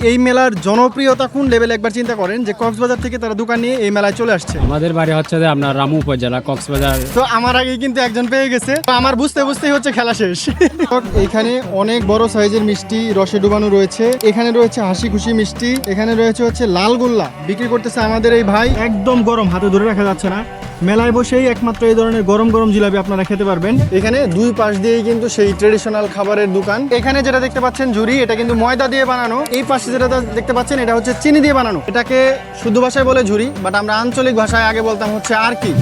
এই মেলার জনপ্রিয়তা কোন লেভেল একবার চিন্তা করেন যে কক্সবাজার থেকে তারা দোকান নিয়ে এই মেলায় চলে আসছে। আমাদের বাড়ি হচ্ছে যে আপনার রামু উপজেলা কক্সবাজার। তো আমার আগে কিন্তু একজন পেয়ে গেছে, তো আমার বুঝতে বুঝতেই হচ্ছে খেলা শেষ। এখানে অনেক বড় সাইজের মিষ্টি রসে ডুবানো রয়েছে, এখানে রয়েছে হাসি খুশি মিষ্টি, এখানে রয়েছে হচ্ছে লাল গোল্লা বিক্রি করতেছে আমাদের এই ভাই। একদম গরম, হাতে ধরে রাখা যাচ্ছে না। মেলায় বসেই একমাত্র এই ধরনের গরম গরম জিলাপি আপনারা খেতে পারবেন। এখানে দুই পাশ দিয়েই কিন্তু সেই ট্রেডিশনাল খাবারের দোকান। এখানে যেটা দেখতে পাচ্ছেন ঝুরি, এটা কিন্তু ময়দা দিয়ে বানানো। এই পাশে যেটা দেখতে পাচ্ছেন এটা হচ্ছে চিনি দিয়ে বানানো। এটাকে শুদ্ধ ভাষায় বলে ঝুরি, বাট আমরা আঞ্চলিক ভাষায় আগে বলতাম হচ্ছে আর কি।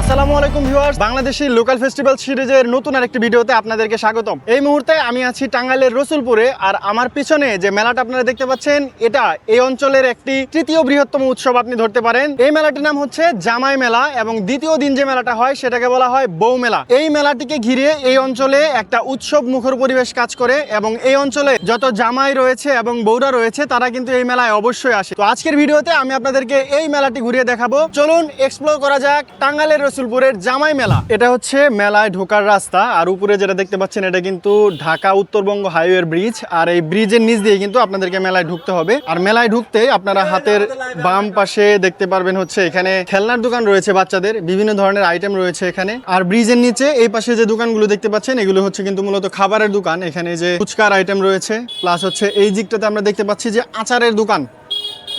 আসসালামু আলাইকুম ভিউয়ার্স, বাংলাদেশি লোকাল ফেস্টিভ্যাল সিরিজের নতুন আরেকটি ভিডিওতে আপনাদেরকে স্বাগতম। এই মুহূর্তে আমি আছি টাঙ্গাইলের রসুলপুরে, আর আমার পিছনে যে মেলাটা আপনারা দেখতে পাচ্ছেন এটা এই অঞ্চলের একটি তৃতীয় বৃহত্তম উৎসব আপনি ধরতে পারেন। এই মেলাটির নাম হচ্ছে জামাই মেলা, এবং দ্বিতীয় দিন যে মেলাটা হয় সেটাকে বলা হয় বউ মেলা। এই মেলাটিকে ঘিরে এই অঞ্চলে একটা উৎসব মুখর পরিবেশ কাজ করে, এবং এই অঞ্চলে যত জামাই রয়েছে এবং বউরা রয়েছে তারা কিন্তু এই মেলায় অবশ্যই আসে। তো আজকের ভিডিওতে আমি আপনাদেরকে এই মেলাটি ঘুরিয়ে দেখাবো। চলুন এক্সপ্লোর করা যাক টাঙ্গাইলের রসুলপুরের জামাই মেলা। এটা হচ্ছে মেলায় ঢোকার রাস্তা, আর উপরে যেটা দেখতে পাচ্ছেন এটা কিন্তু ঢাকা উত্তরবঙ্গ হাইওয়ের ব্রিজ, আর এই ব্রিজের নিচ দিয়ে কিন্তু আপনাদেরকে মেলায় ঢুকতে হবে। আর মেলায় ঢুকতে আপনারা হাতের বাম পাশে দেখতে পারবেন হচ্ছে এখানে খেলনার দোকান রয়েছে, বাচ্চাদের বিভিন্ন ধরনের আইটেম রয়েছে এখানে। আর ব্রিজের নিচে এই পাশে যে দোকানগুলো দেখতে পাচ্ছেন এগুলো হচ্ছে কিন্তু মূলত খাবারের দোকান। এখানে যে ফুচকার আইটেম রয়েছে, প্লাস হচ্ছে এই দিকটাতে আমরা দেখতে পাচ্ছি যে আচারের দোকান।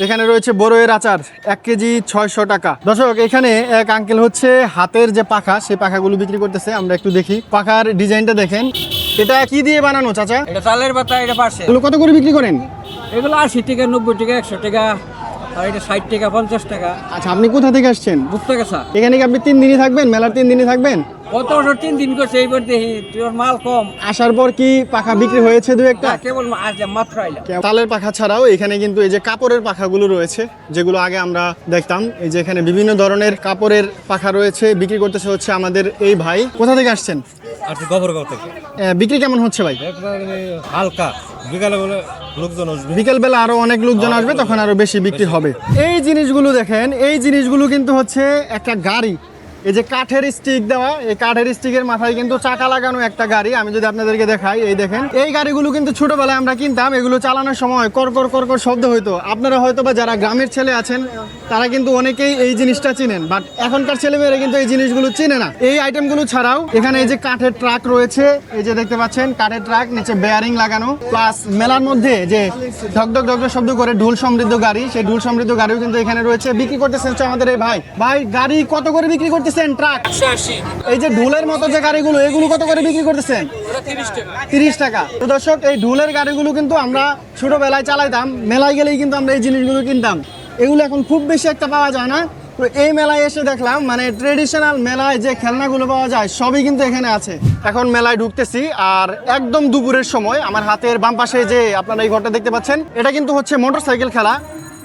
এখানে রয়েছে বড়ইয়ের আচার, 1 কেজি 600 টাকা। দর্শক, এখানে এক আঙ্কেল হচ্ছে হাতের যে পাখা, সেই পাখাগুলো বিক্রি করতেছে। আমরা একটু দেখি পাখার ডিজাইনটা দেখেন। এটা কি দিয়ে বানানো চাচা? এটা চালের পাতা, এটা পাশে। এগুলো কত করে বিক্রি করেন? এগুলো 80 টাকা, 90 টাকা, 100 টাকা, আর এটা 60 টাকা, 50 টাকা। আচ্ছা, আপনি কোথা থেকে আসছেন? বুঝতে গেছা এখানে কি আপনি 3 দিনই থাকবেন? মেলার 3 দিনই থাকবেন? কত বছর 3 দিন করছে, এইবার দেখি তোর মাল কম। আসার পর কি পাখা বিক্রি হয়েছে দু একটা? কেবল আসলাম, মাত্র আইলাম। তালের পাখা ছাড়াও এখানে কিন্তু এই যে কাপড়ের পাখাগুলো রয়েছে, যেগুলো আগে আমরা দেখতাম। এই যে এখানে বিভিন্ন ধরনের কাপড়ের পাখা রয়েছে, বিক্রি করতেছে হচ্ছে আমাদের এই ভাই। কোথা থেকে আসছেন? আচ্ছা, গোবরগাঁও থেকে। বিক্রি কেমন হচ্ছে ভাই? হালকা বিকালে বলে লোকজন আসবে, বিকেল বেলা আরো অনেক লোকজন আসবে, তখন আরো বেশি বিক্রি হবে। এই জিনিসগুলো দেখেন, এই জিনিসগুলো কিন্তু হচ্ছে একটা গাড়ি। এই যে কাঠের স্টিক দেওয়া, এই কাঠের স্টিকের মাথায় কিন্তু চাকা লাগানো একটা গাড়ি। আমি যদি আপনাদেরকে দেখাই, এই দেখেন, এই গাড়িগুলো কিন্তু ছোটবেলায় আমরা কিনতাম। এগুলো চালানোর সময় কর কর শব্দ হইতো। আপনারা হয়তো বা যারা গ্রামের ছেলে আছেন তারা কিন্তু অনেকেই এই জিনিসটা চিনেন, বাট এখনকার ছেলেমেয়েরা কিন্তু এই জিনিসগুলো চিনে না। এই আইটেমগুলো ছাড়াও এখানে এই যে কাঠের ট্রাক রয়েছে, এই যে দেখতে পাচ্ছেন কাঠের ট্রাক, নিচে বেয়ারিং লাগানো। প্লাস মেলার মধ্যে যে ঢকঢক ঢকঢক শব্দ করে ঢোল সমৃদ্ধ গাড়ি, সেই ঢোল সমৃদ্ধ গাড়িও কিন্তু এখানে রয়েছে। বিক্রি করতেছেন আমাদের এই ভাই। ভাই, গাড়ি কত করে বিক্রি করতেছেন? ট্রাক 180। এই যে ঢোলের মতো যে গাড়িগুলো, এগুলো কত করে বিক্রি করতেছেন? 30 টাকা। তো দর্শক, এই ঢোলের গাড়িগুলো কিন্তু আমরা ছোটবেলায় চালাইতাম, মেলায় গেলেই কিন্তু আমরা এই জিনিসগুলো কিনতাম। এগুলো এখন খুব বেশি একটা পাওয়া যায় না। তো এই মেলায় এসে দেখলাম মানে ট্রেডিশনাল মেলায় যে খেলনাগুলো পাওয়া যায় সবই কিন্তু এখানে আছে। এখন মেলায় ঢুকতেছি, আর একদম দুপুরের সময়। আমার হাতের বাম পাশে যে আপনারা এই ঘরটা দেখতে পাচ্ছেন, এটা কিন্তু হচ্ছে মোটরসাইকেল খেলা।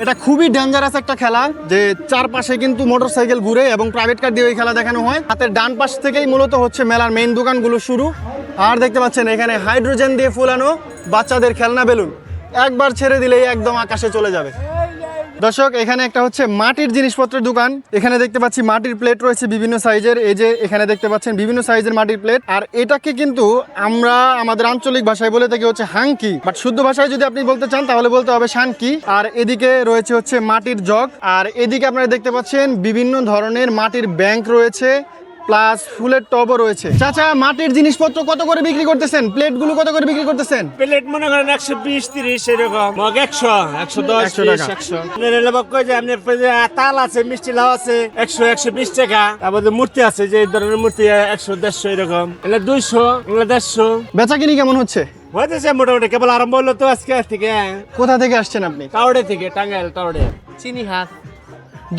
এটা খুবই ডেঞ্জারাস একটা খেলা, যে চারপাশে কিন্তু মোটরসাইকেল ঘুরে এবং প্রাইভেট কার দিয়ে ওই খেলা দেখানো হয়। হাতের ডান পাশ থেকেই মূলত হচ্ছে মেলার মেইন দোকানগুলো শুরু। আর দেখতে পাচ্ছেন এখানে হাইড্রোজেন দিয়ে ফুলানো বাচ্চাদের খেলনা বেলুন, একবার ছেড়ে দিলেই একদম আকাশে চলে যাবে। দর্শক, এখানে একটা হচ্ছে মাটির জিনিসপত্রের দোকান। এখানে দেখতে পাচ্ছি মাটির প্লেট রয়েছে বিভিন্ন সাইজের। এই যে এখানে দেখতে পাচ্ছেন বিভিন্ন সাইজের মাটির প্লেট। আর এটাকে কিন্তু আমরা আমাদের আঞ্চলিক ভাষায় বলে থাকি হচ্ছে হাঙ্কি, বাট শুদ্ধ ভাষায় যদি আপনি বলতে চান তাহলে বলতে হবে শানকি। আর এদিকে রয়েছে হচ্ছে মাটির জগ, আর এদিকে আপনারা দেখতে পাচ্ছেন বিভিন্ন ধরনের মাটির ব্যাংক রয়েছে, প্লাস ফুলের টবও রয়েছে। চাচা, মাটির জিনিসপত্র কত করে বিক্রি করতেছেন? প্লেটগুলো কত করে বিক্রি করতেছেন? প্লেট মনে করেন 120, 30 এরকম, মগ 100, 110, 100 টাকা। তাল আছে, মিষ্টি লাউ আছে 100, 120 টাকা। তারপরে মূর্তি আছে, যে এই ধরনের মূর্তি 100, 150 এরকম। এগুলো 200, এগুলো 150। বেচা কিনি কেমন হচ্ছে? হয়েছে মোটামুটি, কেবল আরম্ভ হলো তো আজকে থেকে। কোথা থেকে আসছেন আপনি? টাউডে থেকে, টাঙ্গাইল টাউডে। চিনি হাত।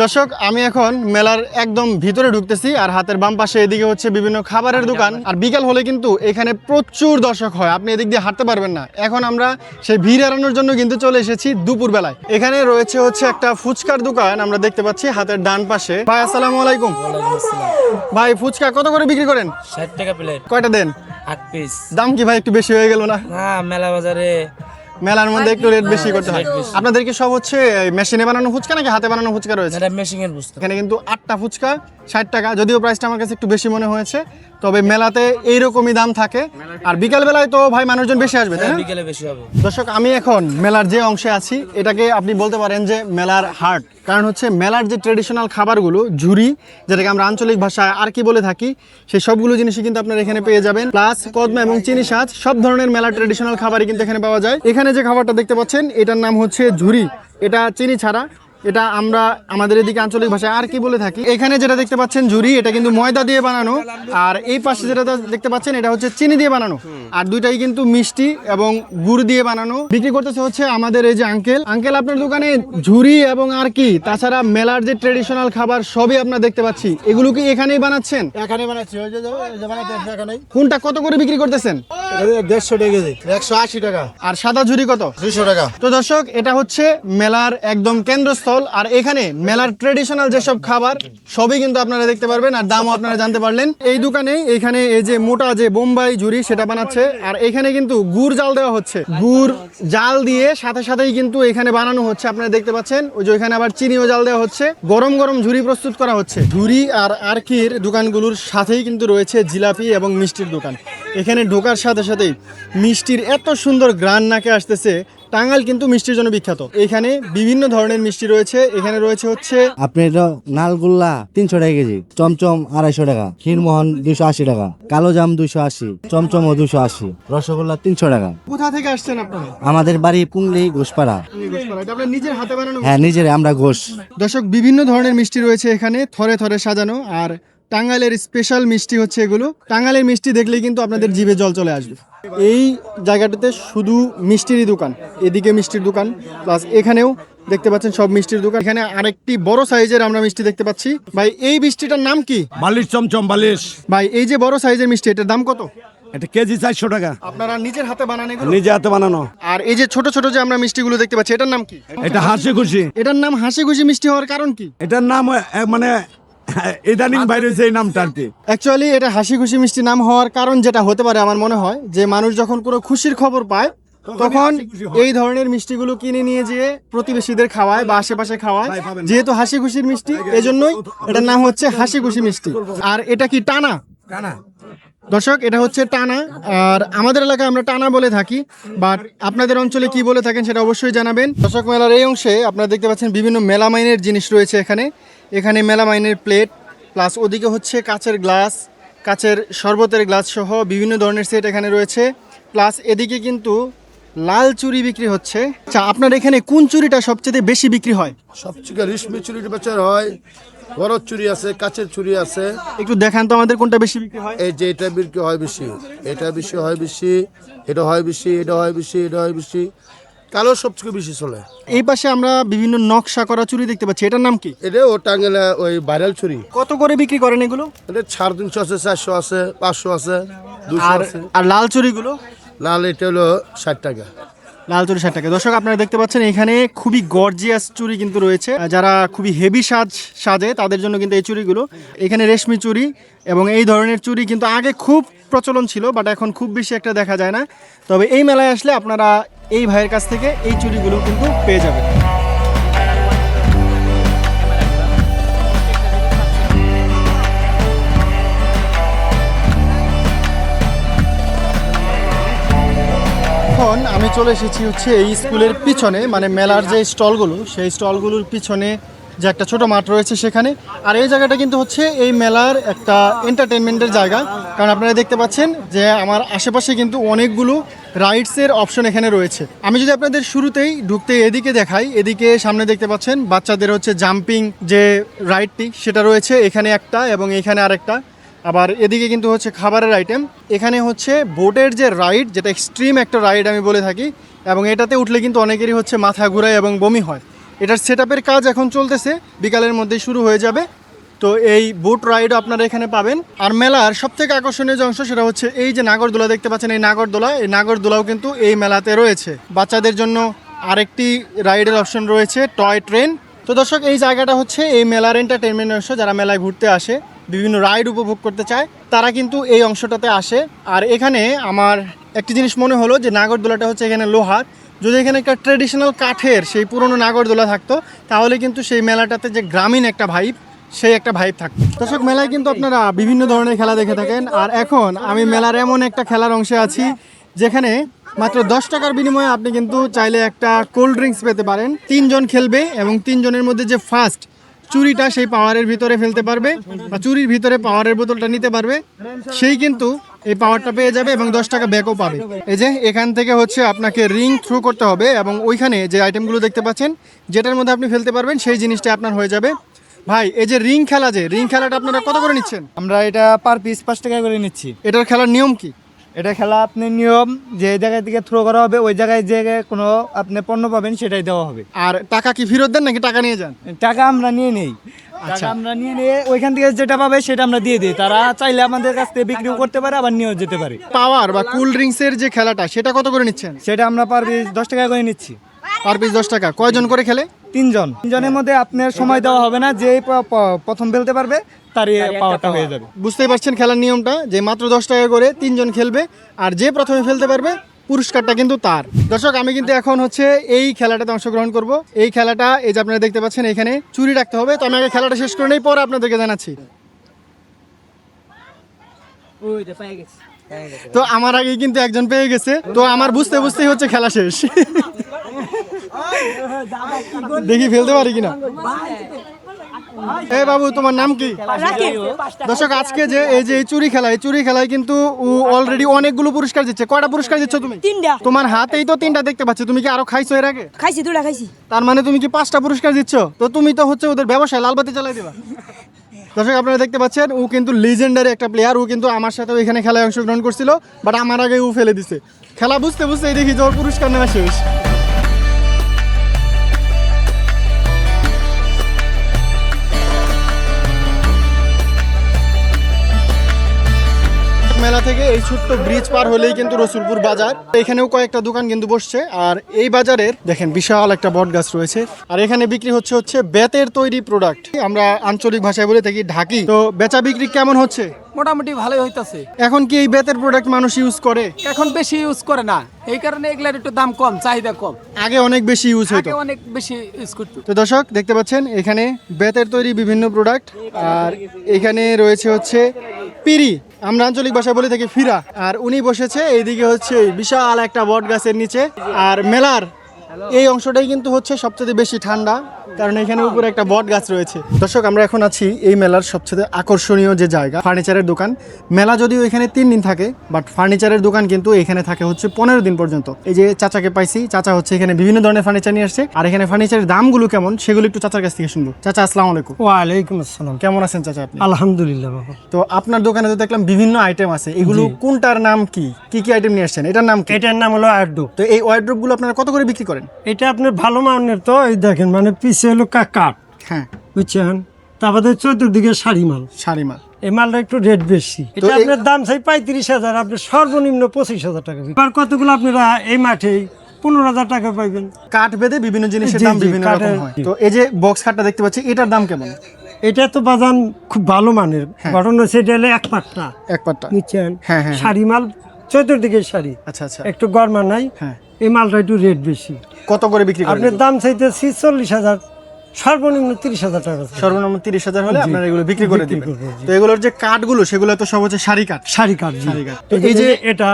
দর্শক, আমি এখন মেলার একদম ভিতরে ঢুকতেছি, আর হাতের বাম পাশে এদিকে হচ্ছে বিভিন্ন খাবারের দোকান। আর বিকাল হলে কিন্তু এখানে প্রচুর দর্শক হয়, আপনি এদিক দিয়ে হাঁটতে পারবেন না। এখন আমরা সেই ভিড় এড়ানোর জন্য কিন্তু চলে এসেছি দুপুর বেলায়। এখানে রয়েছে হচ্ছে একটা ফুচকার দোকান, আমরা দেখতে পাচ্ছি হাতের ডান পাশে। ভাই, আসসালামু আলাইকুম। ভাই, ফুচকা কত করে বিক্রি করেন? 60 টাকা প্লেট। কয়টা দেন? 8 পিস। দাম কি ভাই একটু বেশি হয়ে গেল না? না, মেলা বাজারে মেলার মধ্যে একটু রেট বেশি করতে হয়। আপনাদের কি সব হচ্ছে মেশিনে বানানো ফুচকা নাকি হাতে বানানো ফুচকা রয়েছে? এটা মেশিনের বুঝতে এখানে কিন্তু 8টা ফুচকা 60 টাকা, যদিও প্রাইসটা আমার কাছে একটু বেশি মনে হয়েছে, তবে মেলাতে এইরকমই দাম থাকে। আর বিকাল বেলায় তো ভাই মানুষজন বেশি আসবে, তাই না? বিকেলে বেশি হবে। দর্শক, আমি এখন মেলার যে অংশে আছি এটাকে আপনি বলতে পারেন যে মেলার হার্ট। কারণ হচ্ছে মেলার যে ট্রেডিশনাল খাবারগুলো, ঝুরি যেটাকে আমরা আঞ্চলিক ভাষায় আর কি বলে থাকি, সেই সবগুলো জিনিসই কিন্তু আপনারা এখানে পেয়ে যাবেন। প্লাস কদমা এবং চিনি সাজ সব ধরনের মেলার ট্রেডিশনাল খাবারই কিন্তু এখানে পাওয়া যায়। এখানে যে খাবারটা দেখতে পাচ্ছেন এটার নাম হচ্ছে ঝুরি। এটা চিনি ছাড়া, এটা আমরা আমাদের এদিকে আঞ্চলিক ভাষায় আর কি বলে থাকি। এখানে যেটা দেখতে পাচ্ছেন ঝুরি, এটা কিন্তু ময়দা দিয়ে বানানো, আর এই পাশে যেটা দেখতে পাচ্ছেন এটা হচ্ছে চিনি দিয়ে বানানো, আর দুইটাই কিন্তু মিষ্টি এবং গুড় দিয়ে বানানো। বিক্রি করতেছে হচ্ছে আমাদের এই যে আঙ্কেল আপনার দোকানে ঝুরি এবং আর কি তাছাড়া মেলার যে ট্রেডিশনাল খাবার সবই আপনার দেখতে পাচ্ছি, এগুলো কি এখানেই বানাচ্ছেন? এখানে বানাচ্ছি, ওই যে বানাতে এখানেই। কোনটা কত করে বিক্রি করতেছেন? 150 টাকা কেজি, 180 টাকা। আর সাদা ঝুরি কত? 200 টাকা। তো দর্শক, এটা হচ্ছে মেলার একদম কেন্দ্রস্থল, আর এখানে মেলার ট্রেডিশনাল যেসব খাবার সবই কিন্তু আপনারা দেখতে পারবেন, আর দামও আপনারা জানতে পারলেন। এই দোকানে এখানে এই যে মোটা যে বোম্বাই ঝুরি সেটা বানাচ্ছে, আর এখানে কিন্তু গুড় জাল দেওয়া হচ্ছে, গুড় জাল দিয়ে সাথে সাথেই কিন্তু এখানে বানানো হচ্ছে, আপনারা দেখতে পাচ্ছেন। ওই যে ওইখানে আবার চিনিও জাল দেওয়া হচ্ছে, গরম গরম ঝুরি প্রস্তুত করা হচ্ছে। ঝুরি আর আরকির দোকানগুলোর সাথেই কিন্তু রয়েছে জিলাপি এবং মিষ্টির দোকান। এখানে ঢোকার সাথে সাথেই মিষ্টির এত সুন্দর গ্রান নাকে আসতেছে। টাঙ্গাইল কিন্তু মিষ্টির জন্য বিখ্যাত। এখানে বিভিন্ন ধরনের মিষ্টি রয়েছে। এখানে রয়েছে হচ্ছে আপনি এটা নালগোল্লা 300 টাকা কেজি, চমচম 250 টাকা, ক্ষীরমোহন 280 টাকা, কালো জাম 280, চমচমও 280, রসগোল্লা 300 টাকা। কোথা থেকে আসছেন আপনারা? আমাদের বাড়ি পুংলি ঘোষপাড়া। এটা আপনার নিজের হাতে বানানো? হ্যাঁ, নিজের আমরা ঘোষ। দর্শক, বিভিন্ন ধরনের মিষ্টি রয়েছে এখানে, থরে থরে সাজানো। আর টাঙ্গাইলের স্পেশাল মিষ্টি হচ্ছে এগুলো। টাঙ্গাইলের মিষ্টি দেখলেই কিন্তু আপনাদের জিভে জল চলে আসবে। এই জায়গাটাতে শুধু মিষ্টিরই দোকান, এদিকে মিষ্টির দোকান, প্লাস এখানেও দেখতে পাচ্ছেন সব মিষ্টির দোকান। এখানে আরেকটি বড় সাইজের আমরা মিষ্টি দেখতে পাচ্ছি। ভাই, এই মিষ্টিটার নাম কি? বালিশ চমচম বালিশ। ভাই, এই যে বড় সাইজের মিষ্টি, এটার দাম কত? এটা কেজি 400 টাকা। আপনারা নিজের হাতে বানান এগুলো? নিজে হাতে বানানো। আর এই যে ছোট ছোট যে আমরা মিষ্টিগুলো দেখতে পাচ্ছি, এটার নাম কি? এটা হাসি খুশি। এটার নাম হাসি খুশি মিষ্টি হওয়ার কারণ কি? এটার নাম মানে ইদানিং বাইরে হয়েছে এই নামটা আর কি। অ্যাকচুয়ালি এটা হাসি খুশি মিষ্টি নাম হওয়ার কারণ যেটা হতে পারে আমার মনে হয় যে মানুষ যখন কোনো খুশির খবর পায় তখন এই ধরনের মিষ্টিগুলো কিনে নিয়ে যেয়ে প্রতিবেশীদের খাওয়ায় বা আশেপাশে খাওয়ায়। যেহেতু হাসি খুশির মিষ্টি, এজন্যই এটার নাম হচ্ছে হাসি খুশি মিষ্টি। আর এটা কি টানা? দর্শক, এটা হচ্ছে টানা, আর আমাদের এলাকায় আমরা টানা বলে থাকি, বাট আপনাদের অঞ্চলে কি বলে থাকেন সেটা অবশ্যই জানাবেন। দর্শক, মেলার এই অংশে আপনারা দেখতে পাচ্ছেন বিভিন্ন মেলামাইনের জিনিস রয়েছে এখানে মেলামাইনের প্লেট, প্লাস ওদিকে হচ্ছে কাচের গ্লাস, কাচের শরবতের গ্লাস সহ বিভিন্ন ধরনের সেট এখানে রয়েছে। প্লাস এদিকে কিন্তু লাল চুড়ি বিক্রি হচ্ছে। আচ্ছা, আপনার এখানে কোন চুড়িটা সবচেয়ে বেশি বিক্রি হয়? সবচেয়ে রেশমি চুরির বেচার হয়, বড় চুরি আছে, কাচের চুরি আছে। একটু দেখান তো আমাদের কোনটা বেশি বিক্রি হয়। এই যে এটা বিক্রি হয় বেশি, এটা বেশি হয় বেশি, এটা হয় বেশি, এটা হয় বেশি, এটা হয় বেশি। কালো সবচেয়ে বেশি চলে। এই পাশে আমরা বিভিন্ন নকশা করা চুড়ি দেখতে পাচ্ছি, এটার নাম কি? এটা ও টাঙ্গেলে ওই ভাইরাল চুরি। কত করে বিক্রি করেন এগুলো? এটা 350 আছে, 400 আছে, 500 আছে, 200 আর আছে। আর লাল চুড়িগুলো? লাল এটা হলো 60 টাকা। লাল চুড়ি 60 টাকা। দর্শক, আপনারা দেখতে পাচ্ছেন এখানে খুবই গর্জিয়াস চুড়ি কিন্তু রয়েছে। যারা খুবই হেভি সাজে তাদের জন্য কিন্তু এই চুড়িগুলো। এখানে রেশমি চুড়ি এবং এই ধরনের চুড়ি কিন্তু আগে খুব প্রচলন ছিল, বাট এখন খুব বেশি একটা দেখা যায় না। তবে এই মেলায় আসলে আপনারা এই ভাইয়ের কাছ থেকে এই চুড়িগুলো কিন্তু পেয়ে যাবেন। এখন আমি চলে এসেছি হচ্ছে এই স্কুলের পিছনে, মানে মেলার যে স্টলগুলো, সেই স্টলগুলোর পিছনে যে একটা ছোট মাঠ রয়েছে সেখানে। আর এই জায়গাটা কিন্তু হচ্ছে এই মেলার একটা এন্টারটেনমেন্টের জায়গা, কারণ আপনারা দেখতে পাচ্ছেন যে আমার আশেপাশে কিন্তু অনেকগুলো রাইডসের অপশন এখানে রয়েছে। আমি যদি আপনাদের শুরুতেই ঢুকতে এদিকে দেখাই, এদিকে সামনে দেখতে পাচ্ছেন বাচ্চাদের হচ্ছে জাম্পিং যে রাইডটি সেটা রয়েছে এখানে একটা, এবং এখানে আরেকটা। আবার এদিকে কিন্তু হচ্ছে খাবারের আইটেম। এখানে হচ্ছে বোটের যে রাইড, যেটা এক্সট্রিম একটা রাইড আমি বলে থাকি, এবং এটাতে উঠলে কিন্তু অনেকেরই হচ্ছে মাথা ঘুরায় এবং বমি হয়। এটার সেটআপের কাজ এখন চলতেছে, বিকালের মধ্যেই শুরু হয়ে যাবে। তো এই বোট রাইডও আপনারা এখানে পাবেন। আর মেলার সবথেকে আকর্ষণীয় যে অংশ সেটা হচ্ছে এই যে নাগরদোলা দেখতে পাচ্ছেন, এই নাগরদোলাও কিন্তু এই মেলাতে রয়েছে। বাচ্চাদের জন্য আরেকটি রাইডের অপশন রয়েছে, টয় ট্রেন। তো দর্শক, এই জায়গাটা হচ্ছে এই মেলার এন্টারটেনমেন্ট অংশ। যারা মেলায় ঘুরতে আসে, বিভিন্ন রাইড উপভোগ করতে চায়, তারা কিন্তু এই অংশটাতে আসে। আর এখানে আমার একটি জিনিস মনে হলো যে নাগরদোলাটা হচ্ছে এখানে লোহার, যদি এখানে একটা ট্রেডিশনাল কাঠের সেই পুরনো নাগরদোলা থাকতো তাহলে কিন্তু সেই মেলাটাতে যে গ্রামীণ একটা ভাইব সেই একটা ভাইব থাকতো। দর্শক, মেলায় কিন্তু আপনারা বিভিন্ন ধরনের খেলা দেখে থাকেন, আর এখন আমি মেলার এমন একটা খেলার অংশে আছি যেখানে মাত্র 10 টাকার বিনিময়ে আপনি কিন্তু চাইলে একটা কোল্ড ড্রিঙ্কস পেতে পারেন। 3 জন খেলবে এবং 3 জনের মধ্যে যে ফার্স্ট চুরিটা সেই পাওয়ারের ভিতরে ফেলতে পারবে বা চুরির ভিতরে পাওয়ারের বোতলটা নিতে পারবে, সেই কিন্তু এই পাওয়ারটা পেয়ে যাবে এবং 10 টাকা ব্যাকও পাবে। এই যে এখান থেকে হচ্ছে আপনাকে রিং থ্রো করতে হবে এবং ওইখানে যে আইটেমগুলো দেখতে পাচ্ছেন যেটার মধ্যে আপনি ফেলতে পারবেন সেই জিনিসটা আপনার হয়ে যাবে। ভাই, এই যে রিং খেলাটা আপনারা কত করে নিচ্ছেন? আমরা এটা পার পিস 5 টাকা করে নিচ্ছি। এটার খেলার নিয়ম কি? এটা খেলা আপনি নিয়ম যে জায়গা থেকে থ্রো করা হবে ওই জায়গায় যে কোনো আপনি পণ্য পাবেন সেটাই দেওয়া হবে। আর টাকা কি ফেরত দেন নাকি টাকা নিয়ে যান? টাকা আমরা নিয়ে নেই, টাকা আমরা নিয়ে নিয়ে ওইখান থেকে যেটা পাবে সেটা আমরা দিয়ে দিই। তারা চাইলে আমাদের কাছ থেকে বিক্রিও করতে পারে, আবার নিয়েও যেতে পারে। পাওয়ার বা কুল ড্রিঙ্কসের যে খেলাটা সেটা কত করে নিচ্ছেন? সেটা আমরা পার পিস 10 টাকা করে নিচ্ছি। পার পিস 10 টাকা। কয়জন করে খেলে? 3 জন। 3 জনের মধ্যে আপনার সময় দেওয়া হবে না, যে প্রথম ফেলতে পারবে তারই পাওয়ারটা হয়ে যাবে। বুঝতেই পারছেন খেলার নিয়মটা, যে মাত্র 10 টাকা করে 3 জন খেলবে আর যে প্রথমে ফেলতে পারবে পুরস্কারটা কিন্তু তার। দর্শক, আমি কিন্তু এখন হচ্ছে এই খেলাটাতে অংশগ্রহণ করব। এই খেলাটা এই যে আপনারা দেখতে পাচ্ছেন এখানে চুরি রাখতে হবে। তো আমি আগে খেলাটা শেষ করে নেই, পরে আপনাদেরকে জানাচ্ছি। তো আমার আগে কিন্তু একজন পেয়ে গেছে, তো আমার বুঝতেই হচ্ছে খেলা শেষ। দেখি ফেলতে পারি কিনা। এই বাবু, তোমার নাম কি? দর্শক, আজকে যে এই চুরি খেলায় কিন্তু অলরেডি অনেকগুলো পুরস্কার দিচ্ছে। কয়টা পুরস্কার দিচ্ছ তুমি? 3টা। তোমার হাতেই তো 3টা দেখতে পাচ্ছি। তুমি কি আরো খাইছো এর আগে? খাইছি, 2টা খাইছি। তার মানে তুমি কি 5টা পুরস্কার দিচ্ছ? তো তুমি তো হচ্ছে ওদের ব্যবসায় লালবাতি চালাই দেবা। দর্শক, আপনারা দেখতে পাচ্ছেন ও কিন্তু লিজেন্ডারি একটা প্লেয়ার। ও কিন্তু আমার সাথেও এখানে খেলায় অংশগ্রহণ করছিল, বাট আমার আগে ও ফেলে দিছে। খেলা বুঝতেই দেখি যে ওর পুরস্কার নেওয়া শেষ। মেলা থেকে এই ছোট্ট ব্রিজ পার হলেই কিন্তু রসুলপুর বাজার। এখানেও কয়েকটা দোকান কিন্তু বসছে, আর এই বাজারের দেখেন বিশাল একটা বট গাছ রয়েছে, আর এখানে বিক্রি হচ্ছে বেতের তৈরি প্রোডাক্ট। আমরা আঞ্চলিক ভাষায় বলে থাকি ঢাকি। তো বেচা বিক্রি কেমন হচ্ছে? মোটামুটি ভালোই হইতাছে। এখন কি এই বেতের প্রোডাক্ট মানুষ ইউজ করে? এখন বেশি ইউজ করে না, এই কারণে এগুলার একটু দাম কম, চাহিদা কম। আগে অনেক বেশি ইউজ হতো। আগে অনেক বেশি ইউজ করতো। তো দর্শক, দেখতে পাচ্ছেন এখানে বেতের তৈরি বিভিন্ন প্রোডাক্ট, আর এখানে রয়েছে হচ্ছে পিরি, আমরা আঞ্চলিক ভাষায় বলে থাকি ফিরা। আর উনি বসেছে এইদিকে হচ্ছে বিশাল একটা বট গাছের নিচে। আর মেলার এই অংশটাই কিন্তু হচ্ছে সবচেয়ে বেশি ঠান্ডা, কারণ এখানে উপরে একটা বট গাছ রয়েছে। দর্শক, আমরা এখন আছি এই মেলার সবচেয়ে আকর্ষণীয় যে জায়গা, ফার্নিচারের দোকান। মেলা যদিও এখানে 3 দিন থাকে, বাট ফার্নিচারের দোকান কিন্তু এখানে থাকে হচ্ছে 15 দিন পর্যন্ত। এই যে চাচাকে পাইছি, চাচা হচ্ছে এখানে বিভিন্ন ধরনের ফার্নিচার নিয়ে আসছে, আর এখানে ফার্নিচারের দামগুলো কেমন সেগুলো একটু চাচার কাছ থেকে শুনবো। চাচা, আসসালামু আলাইকুম। ওয়ালাইকুম আসসালাম। কেমন আছেন চাচা আপনি? আলহামদুলিল্লাহ বাবা। তো আপনার দোকানে তো দেখলাম বিভিন্ন আইটেম আছে, এগুলো কোনটার নাম কি? কি আইটেম নিয়ে আসছেন? এটার নাম কি? এটার নাম হলো ওয়ার্ডরোব। তো এই ওয়ার্ডরোব গুলো আপনারা কত করে বিক্রি করেন? এটা আপনার ভালো মানের, তো এই দেখেন মানে পিছে হলো কাঠ, হ্যাঁ বুঝছেন, তারপরে চতুর্দিকে শাড়ি মাল। এই মালটা একটু রেট বেশি। এটা আপনার দাম চাই 35,000, আপনি সর্বনিম্ন 25,000 টাকা। আর কতগুলো আপনারা এই মাঠে 15,000 টাকা পাইবেন। কাঠ বেঁধে বিভিন্ন জিনিসের দাম বিভিন্ন রকম হয়। তো এই যে বক্স খাটটা দেখতে পাচ্ছি, এটার দাম কেমন? এটা তো বাজান খুব ভালো মানের, ঘটনা সেটা হলে এক পাট্টা নিচ্ছেন। হ্যাঁ, শাড়ি মাল, চতুর্দিকে শাড়ি, আচ্ছা, একটু গরমা নাই। হ্যাঁ, এই মালটা একটু রেট বেশি। কত করে বিক্রি করেন? আপনার দাম চাইতেছি 40,000, সর্বনিম্ন 30,000 টাকা। সর্বনিম্ন 30,000 হলে আপনারা এগুলো বিক্রি করে দিবেন। তো এগুলোর যে কাঠগুলো সেগুলো তো সব হচ্ছে শাড়ি কাঠ। তো এই যে এটা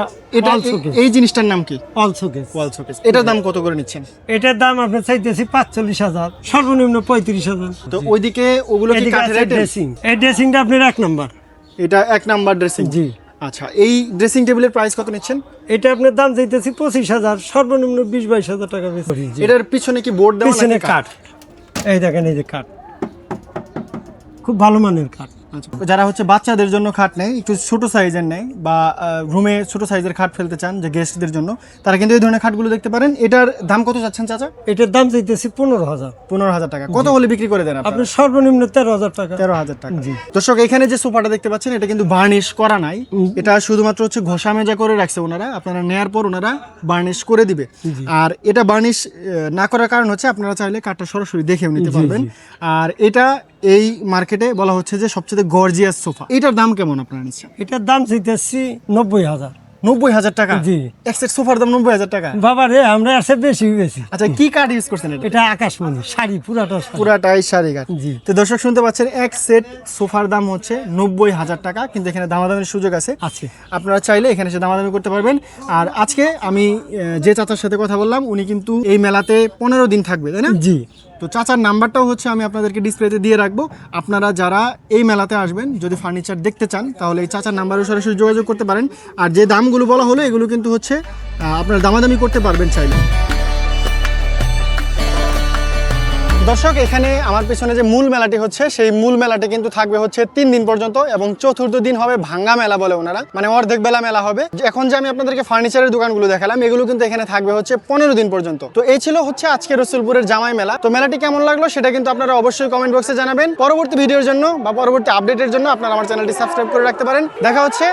এই জিনিসটার নাম কি? ওয়াল শোকেস। এটার দাম কত করে নিচ্ছেন? এটার দাম আপনার চাইতেছি 45,000, সর্বনিম্ন 35,000। তো ওইদিকে ওগুলো কি কাঠের ড্রেসিং? এই ড্রেসিংটা আপনার 1 নাম্বার। এটা 1 নাম্বার ড্রেসিং? জি। আচ্ছা, এই ড্রেসিং টেবিলের প্রাইস কত নিচ্ছেন? এটা আপনার দাম চাইতেছি 25,000, সর্বনিম্ন 20-22,000 টাকা। এটার পিছনে কি বোর্ড দেওয়া? পিছনে কাঠ, এই দেখেন, এই যে কাঠ, খুব ভালো মানের কাঠ। যারা হচ্ছে বাচ্চাদের জন্য খাট নেয়, একটু ছোট সাইজের নেয়, বা রুমে ছোট সাইজের খাট ফেলতে চান যে গেস্টদের জন্য, তারা কিন্তু এই ধরনের খাটগুলো দেখতে পারেন। এটার দাম কত চাচ্ছেন চাচা? এটার দাম চাইতেছি 15,000 টাকা। কত হলে বিক্রি করে দেন আপনি? সর্বনিম্ন 13,000 টাকা। 13,000 টাকা। দর্শক, এখানে যে সোফাটা দেখতে পাচ্ছেন এটা কিন্তু বার্নিশ করা নাই, এটা শুধুমাত্র হচ্ছে ঘষা মেজা করে রাখছে ওনারা। আপনারা নেয়ার পর ওনারা বার্নিশ করে দিবে। আর এটা বার্নিশ না করার কারণ হচ্ছে আপনারা চাইলে কাঠটা সরাসরি দেখেও নিতে পারবেন। আর এটা এই মার্কেটে বলা হচ্ছে যে সবচেয়ে গর্জিয়াস সোফা। এটার দাম কেমন আপনারা নিচ্ছেন? এটার দাম চাইতেছি 90,000। 90,000 টাকা? জি। এক সেট সোফার দাম 90,000 টাকা? বাবা রে আমরা আর বেশি বেশি। আচ্ছা, কি কাঠ ইউজ করছেন এটা? এটা আকাশমণি শাড়ি পুরাটা শাড়ি। পুরাটাই শাড়ি কাঠ। জি। তো দর্শক শুনতে পাচ্ছেন, এক সেট সোফার দাম হচ্ছে 90,000 টাকা, কিন্তু এখানে দামাদামির সুযোগ আছে। আছে। আপনারা চাইলে এখানে এসে দামাদামি করতে পারবেন। আর আজকে আমি যে চাচার সাথে কথা বললাম, উনি কিন্তু এই মেলাতে 15 দিন থাকবে, তাই না? জি। তো চাচার নাম্বারটাও হচ্ছে আমি আপনাদেরকে ডিসপ্লেতে দিয়ে রাখবো। আপনারা যারা এই মেলাতে আসবেন, যদি ফার্নিচার দেখতে চান, তাহলে এই চাচার নাম্বারে সরাসরি যোগাযোগ করতে পারেন। আর যে দামগুলো বলা হলো, এগুলো কিন্তু হচ্ছে আপনারা দামাদামি করতে পারবেন চাইলে। দর্শক, এখানে আমার পিছনে যে মূল মেলাটি হচ্ছে, সেই মূল মেলাটি কিন্তু থাকবে হচ্ছে 3 দিন পর্যন্ত, এবং চতুর্থ দিন হবে ভাঙ্গা মেলা বলে ওনারা, মানে অর্ধেক বেলা মেলা হবে। এখন যে আমি আপনাদেরকে ফার্নিচারের দোকানগুলো দেখালাম, এগুলো কিন্তু এখানে থাকবে হচ্ছে 15 দিন পর্যন্ত। তো এই ছিল হচ্ছে আজকে রসুলপুরের জামাই মেলা। তো মেলাটি কেমন লাগলো সেটা কিন্তু আপনারা অবশ্যই কমেন্ট বক্সে জানাবেন। পরবর্তী ভিডিওর জন্য বা পরবর্তী আপডেটের জন্য আপনারা আমার চ্যানেলটি সাবস্ক্রাইব করে রাখতে পারেন। দেখা হচ্ছে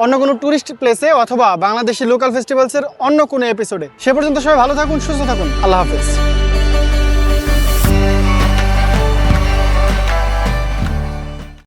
অন্য কোনো টুরিস্ট প্লেসে অথবা বাংলাদেশি লোকাল ফেস্টিভ্যালসের অন্য কোনো এপিসোডে। সে পর্যন্ত সবাই ভালো থাকুন, সুস্থ থাকুন। আল্লাহ হাফেজ।